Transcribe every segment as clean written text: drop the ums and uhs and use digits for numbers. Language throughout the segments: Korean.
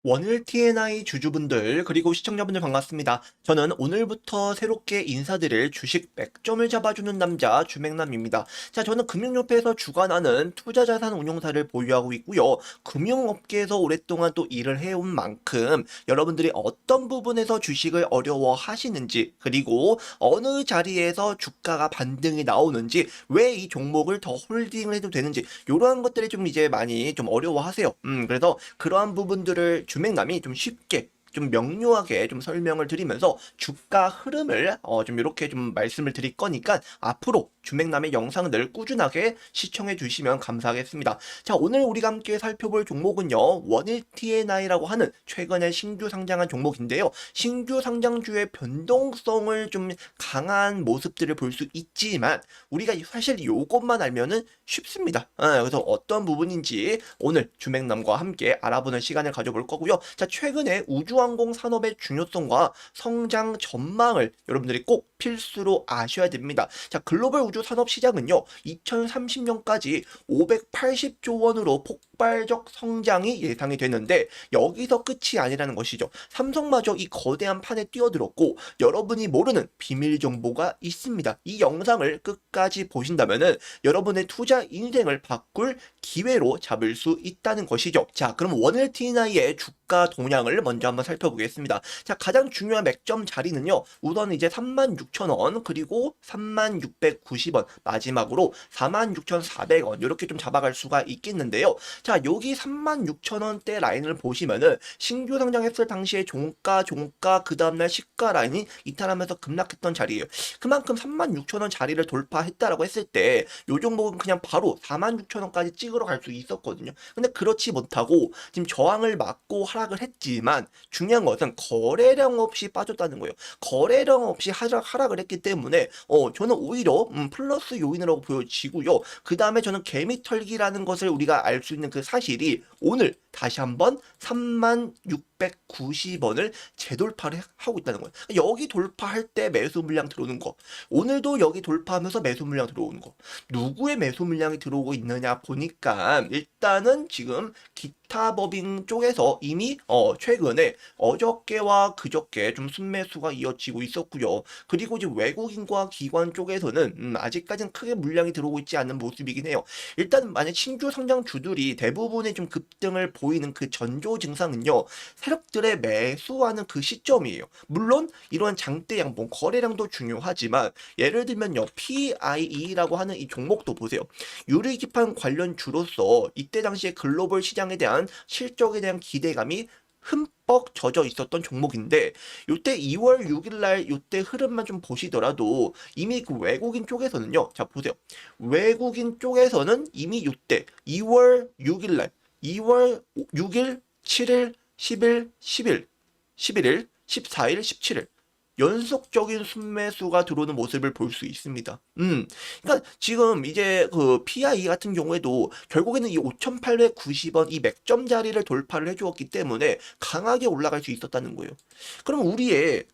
원일 TNI 주주분들 그리고 시청자분들 반갑습니다. 저는 오늘부터 새롭게 인사드릴 주식 100점을 잡아주는 남자 주맹남입니다. 자, 저는 금융협회에서 주관하는 투자자산 운용사를 보유하고 있고요. 금융업계에서 오랫동안 또 일을 해온 만큼 여러분들이 어떤 부분에서 주식을 어려워하시는지, 그리고 어느 자리에서 주가가 반등이 나오는지, 왜 이 종목을 더 홀딩을 해도 되는지, 이러한 것들이 좀 이제 많이 좀 어려워하세요. 그래서 그러한 부분들을 주맹남이 좀 쉽게, 좀 명료하게 좀 설명을 드리면서 주가 흐름을 좀 이렇게 좀 말씀을 드릴 거니까 앞으로 주맹남의 영상을 꾸준하게 시청해 주시면 감사하겠습니다. 자, 오늘 우리가 함께 살펴볼 종목은요, 원일 TNI라고 하는 최근에 신규 상장한 종목인데요. 신규 상장주의 변동성을 좀 강한 모습들을 볼 수 있지만 우리가 사실 요것만 알면은 쉽습니다. 그래서 어떤 부분인지 오늘 주맹남과 함께 알아보는 시간을 가져볼 거고요. 자, 최근에 우주항공 산업의 중요성과 성장 전망을 여러분들이 꼭 필수로 아셔야 됩니다. 자, 글로벌 우주 산업 시장은요, 2030년까지 580조 원으로 폭발적 성장이 예상이 되는데 여기서 끝이 아니라는 것이죠. 삼성마저 이 거대한 판에 뛰어들었고 여러분이 모르는 비밀 정보가 있습니다. 이 영상을 끝까지 보신다면은 여러분의 투자 인생을 바꿀 기회로 잡을 수 있다는 것이죠. 자, 그럼 원일 TNI의 주가 동향을 먼저 한번 살펴보겠습니다. 자, 가장 중요한 맥점 자리는요, 우선 이제 36,000원, 그리고 3690원, 마지막으로 46,400원 이렇게 좀 잡아갈 수가 있겠는데요. 자, 여기 36,000원대 라인을 보시면은 신규 상장했을 당시에 종가 그 다음날 시가 라인이 이탈하면서 급락했던 자리예요. 그만큼 36,000원 자리를 돌파했다라고 했을 때 요 종목은 그냥 바로 46,000원까지 찍으러 갈 수 있었거든요. 근데 그렇지 못하고 지금 저항을 맞고 하락을 했지만 중요한 것은 거래량 없이 빠졌다는 거예요. 거래량 없이 하락을 했기 때문에 저는 오히려 플러스 요인이라고 보여지고요. 그 다음에 저는 개미털기라는 것을 우리가 알 수 있는 그 사실이 오늘 다시 한번 3690원을 재돌파를 하고 있다는 거예요. 여기 돌파할 때 매수 물량 들어오는 거, 오늘도 여기 돌파하면서 매수 물량 들어오는 거, 누구의 매수 물량이 들어오고 있느냐 보니까 일단은 지금 기타 법인 쪽에서 이미 최근에 어저께와 그저께 좀 순매수가 이어지고 있었고요. 그리고 지금 외국인과 기관 쪽에서는 아직까지는 크게 물량이 들어오고 있지 않는 모습이긴 해요. 일단 만약 신규 상장주들이 대부분의 좀 급등을 보이는 그 전조 증상은요, 세력들의 매수하는 그 시점이에요. 물론 이런 장대 양봉 거래량도 중요하지만 예를 들면요, PIE라고 하는 이 종목도 보세요. 유리기판 관련주로서 이때 당시에 글로벌 시장에 대한 실적에 대한 기대감이 흠뻑 젖어 있었던 종목인데 요때 2월 6일날 요때 흐름만 좀 보시더라도 이미 그 외국인 쪽에서는요, 자 보세요, 외국인 쪽에서는 이미 요때 2월 6일날 2월 6일 7일 10일 10일 11일 14일 17일 연속적인 순매수가 들어오는 모습을 볼 수 있습니다. 그러니까 지금 이제 그 PIE 같은 경우에도 결국에는 이 5,890원 이 맥점 자리를 돌파를 해주었기 때문에 강하게 올라갈 수 있었다는 거예요. 그럼 우리의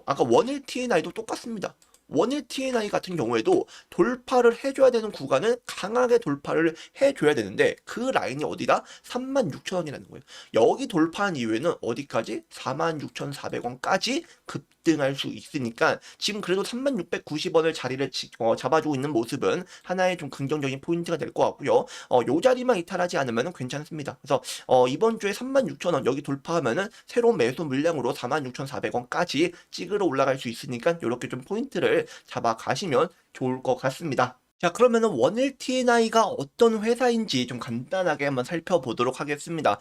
아까 원일 TNI도 똑같습니다. 원일 TNI 같은 경우에도 돌파를 해줘야 되는 구간은 강하게 돌파를 해줘야 되는데 그 라인이 어디다? 36,000원이라는 거예요. 여기 돌파한 이후에는 어디까지? 46,400원까지 급등할 수 있으니까 지금 그래도 3690원을 자리를 잡아주고 있는 모습은 하나의 좀 긍정적인 포인트가 될 것 같고요. 요 자리만 이탈하지 않으면 괜찮습니다. 그래서 이번 주에 36,000원 여기 돌파하면은 새로운 매수 물량으로 46,400원까지 찍으러 올라갈 수 있으니까 이렇게 좀 포인트를 잡아 가시면 좋을 것 같습니다. 자, 그러면은 원일 TNI가 어떤 회사인지 좀 간단하게 한번 살펴보도록 하겠습니다.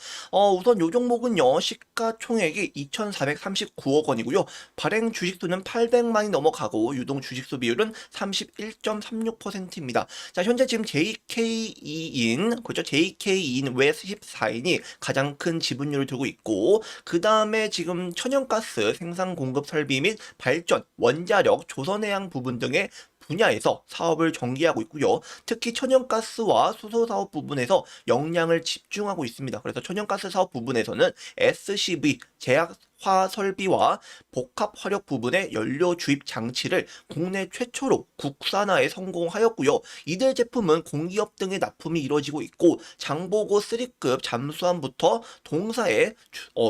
우선 요 종목은요, 시가총액이 2,439억 원이고요. 발행 주식수는 800만이 넘어가고 유동 주식수 비율은 31.36%입니다. 자, 현재 지금 JKE인, 그죠? JKE인 외 14인이 가장 큰 지분율을 두고 있고, 그 다음에 지금 천연가스 생산 공급 설비 및 발전, 원자력, 조선해양 부분 등의 분야에서 사업을 전개하고 있고요. 특히 천연가스와 수소 사업 부분에서 역량을 집중하고 있습니다. 그래서 천연가스 사업 부분에서는 SCV, 제약 화설비와 복합 화력 부분의 연료 주입 장치를 국내 최초로 국산화에 성공하였고요. 이들 제품은 공기업 등의 납품이 이루어지고 있고 장보고 3급 잠수함부터 동사의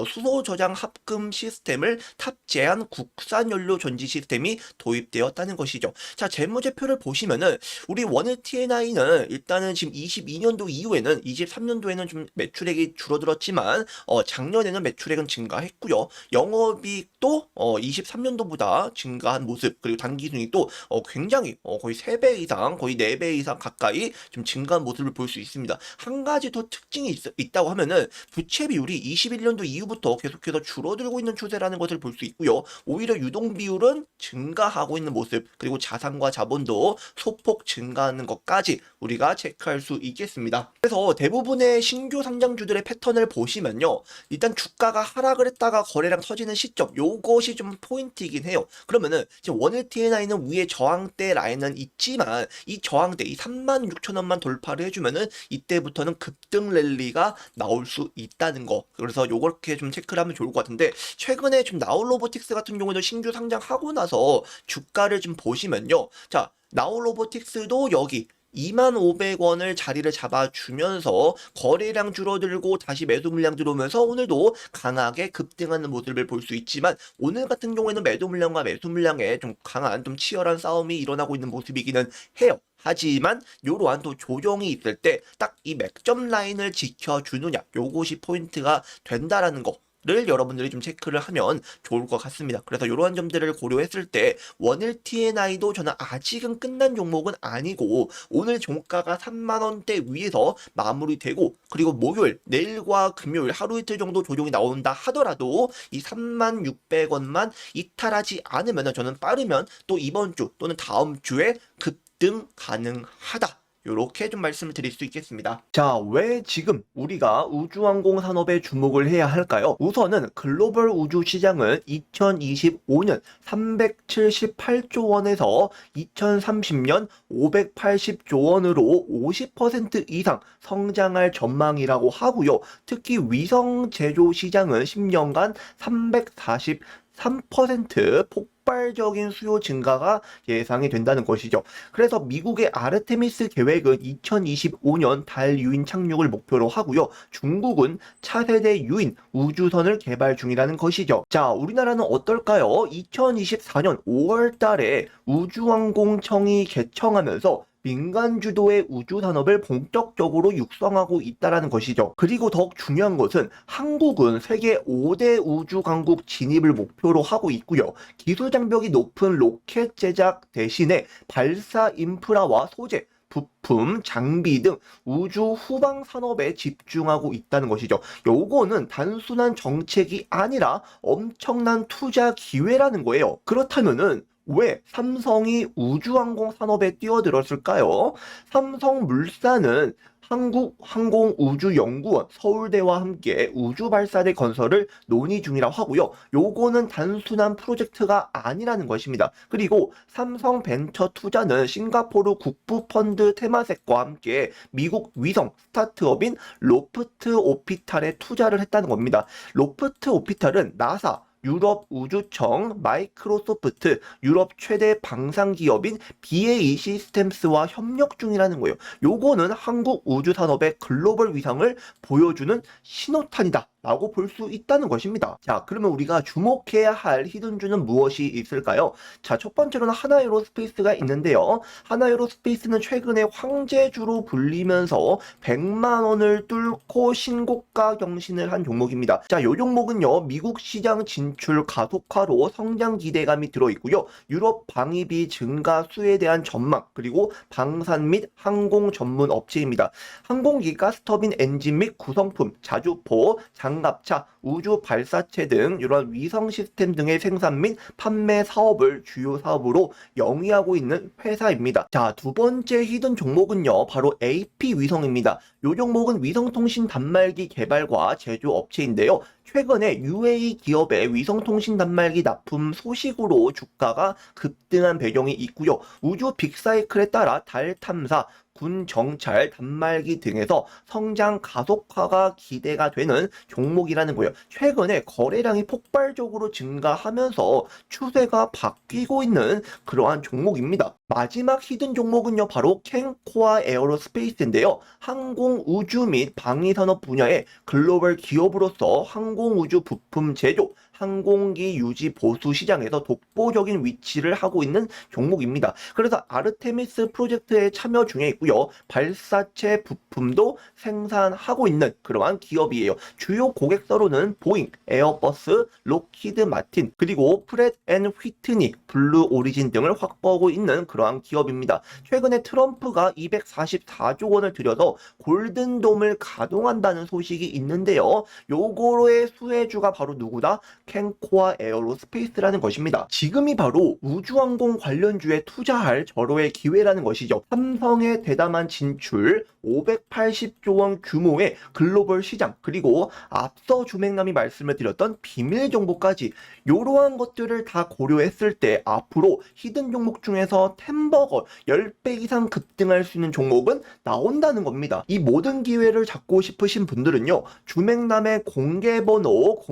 수소 저장 합금 시스템을 탑재한 국산 연료 전지 시스템이 도입되었다는 것이죠. 자, 재무제표를 보시면은 우리 워낙 T&I는 일단은 지금 22년도 이후에는 23년도에는 좀 매출액이 줄어들었지만 작년에는 매출액은 증가했고요. 영업이익도 23년도보다 증가한 모습, 그리고 당기순이익도 굉장히 거의 3배 이상, 거의 4배 이상 가까이 좀 증가한 모습을 볼 수 있습니다. 한 가지 더 특징이 있다고 하면은 부채 비율이 21년도 이후부터 계속해서 줄어들고 있는 추세라는 것을 볼 수 있고요. 오히려 유동 비율은 증가하고 있는 모습, 그리고 자산과 자본도 소폭 증가하는 것까지 우리가 체크할 수 있겠습니다. 그래서 대부분의 신규 상장주들의 패턴을 보시면요, 일단 주가가 하락을 했다가 거래량 터지는 시점, 요것이 좀 포인트이긴 해요. 그러면은 지금 원일 T&I는 위에 저항대 라인은 있지만 이 저항대, 이 36,000원만 돌파를 해주면은 이때부터는 급등 랠리가 나올 수 있다는 거. 그래서 요렇게 좀 체크를 하면 좋을 것 같은데, 최근에 좀 나우로보틱스 같은 경우에도 신규 상장하고 나서 주가를 좀 보시면요, 자, 나우로보틱스도 여기 25,500원을 자리를 잡아주면서 거래량 줄어들고 다시 매수 물량 들어오면서 오늘도 강하게 급등하는 모습을 볼 수 있지만, 오늘 같은 경우에는 매도 물량과 매수 물량에 좀 강한, 좀 치열한 싸움이 일어나고 있는 모습이기는 해요. 하지만 요러한 또 조정이 있을 때 딱 이 맥점 라인을 지켜주느냐, 요것이 포인트가 된다라는 거 를 여러분들이 좀 체크를 하면 좋을 것 같습니다. 그래서 이러한 점들을 고려했을 때 원일 T&I도 저는 아직은 끝난 종목은 아니고, 오늘 종가가 3만원대 위에서 마무리되고, 그리고 목요일, 내일과 금요일 하루 이틀 정도 조정이 나온다 하더라도 이 36,600원만 이탈하지 않으면 저는 빠르면 또 이번 주 또는 다음 주에 급등 가능하다, 요렇게 좀 말씀을 드릴 수 있겠습니다. 자, 왜 지금 우리가 우주항공 산업에 주목을 해야 할까요? 우선은 글로벌 우주 시장은 2025년 378조 원에서 2030년 580조 원으로 50% 이상 성장할 전망이라고 하고요. 특히 위성 제조 시장은 10년간 343% 폭발적인 수요 증가가 예상이 된다는 것이죠. 그래서 미국의 아르테미스 계획은 2025년 달 유인 착륙을 목표로 하고요. 중국은 차세대 유인 우주선을 개발 중이라는 것이죠. 자, 우리나라는 어떨까요? 2024년 5월 달에 우주항공청이 개청하면서 민간 주도의 우주 산업을 본격적으로 육성하고 있다는 것이죠. 그리고 더욱 중요한 것은 한국은 세계 5대 우주 강국 진입을 목표로 하고 있고요. 기술 장벽이 높은 로켓 제작 대신에 발사 인프라와 소재, 부품, 장비 등 우주 후방 산업에 집중하고 있다는 것이죠. 요거는 단순한 정책이 아니라 엄청난 투자 기회라는 거예요. 그렇다면은 왜 삼성이 우주항공 산업에 뛰어들었을까요? 삼성물산은 한국항공우주연구원 서울대와 함께 우주발사대 건설을 논의 중이라고 하고요. 요거는 단순한 프로젝트가 아니라는 것입니다. 그리고 삼성벤처투자는 싱가포르 국부펀드 테마섹과 함께 미국 위성 스타트업인 로프트 오피탈에 투자를 했다는 겁니다. 로프트 오피탈은 나사, 유럽 우주청, 마이크로소프트, 유럽 최대 방산 기업인 BAE 시스템스와 협력 중이라는 거예요. 요거는 한국 우주 산업의 글로벌 위상을 보여주는 신호탄이다 라고 볼 수 있다는 것입니다. 자, 그러면 우리가 주목해야 할 히든주는 무엇이 있을까요? 자, 첫 번째로는 하나에로스페이스가 있는데요. 하나에로스페이스는 최근에 황제주로 불리면서 100만 원을 뚫고 신고가 경신을 한 종목입니다. 자, 요 종목은요, 미국 시장 진출 가속화로 성장 기대감이 들어있고요. 유럽 방위비 증가 수에 대한 전망, 그리고 방산 및 항공 전문 업체입니다. 항공기 가스터빈 엔진 및 구성품, 자주포, 장갑차, 우주 발사체 등 이런 위성 시스템 등의 생산 및 판매 사업을 주요 사업으로 영위하고 있는 회사입니다. 자, 두 번째 히든 종목은요, 바로 AP위성입니다. 이 종목은 위성통신 단말기 개발과 제조 업체인데요. 최근에 UAE 기업의 위성통신 단말기 납품 소식으로 주가가 급등한 배경이 있고요. 우주 빅사이클에 따라 달 탐사, 군 정찰, 단말기 등에서 성장 가속화가 기대가 되는 종목이라는 거예요. 최근에 거래량이 폭발적으로 증가하면서 추세가 바뀌고 있는 그러한 종목입니다. 마지막 히든 종목은요, 바로 캔코아 에어로스페이스인데요. 항공 우주 및 방위 산업 분야의 글로벌 기업으로서 항공 우주 부품 제조, 항공기 유지 보수 시장에서 독보적인 위치를 하고 있는 종목입니다. 그래서 아르테미스 프로젝트에 참여 중에 있고요. 발사체 부품도 생산하고 있는 그러한 기업이에요. 주요 고객사로는 보잉, 에어버스, 록히드 마틴, 그리고 프렛 앤 휘트니, 블루 오리진 등을 확보하고 있는 그러한 기업입니다. 최근에 트럼프가 244조 원을 들여서 골든돔을 가동한다는 소식이 있는데요. 요거의 수혜주가 바로 누구다? 캔코아 에어로스페이스라는 것입니다. 지금이 바로 우주항공 관련주에 투자할 절호의 기회라는 것이죠. 삼성의 대담한 진출, 580조 원 규모의 글로벌 시장, 그리고 앞서 주맹남이 말씀을 드렸던 비밀 정보까지 이러한 것들을 다 고려했을 때 앞으로 히든 종목 중에서 템버거 10배 이상 급등할 수 있는 종목은 나온다는 겁니다. 이 모든 기회를 잡고 싶으신 분들은요, 주맹남의 공개번호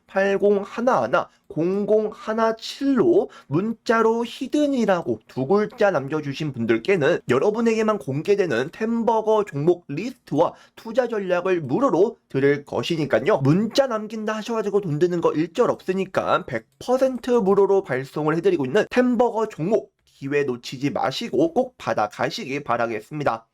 010-8011-0017로 문자로 히든이라고 두 글자 남겨주신 분들께는 여러분에게만 공개되는 템버거 종목 리스트와 투자 전략을 무료로 드릴 것이니까요. 문자 남긴다 하셔가지고 돈 드는 거 일절 없으니까 100% 무료로 발송을 해드리고 있는 템버거 종목 기회 놓치지 마시고 꼭 받아가시기 바라겠습니다.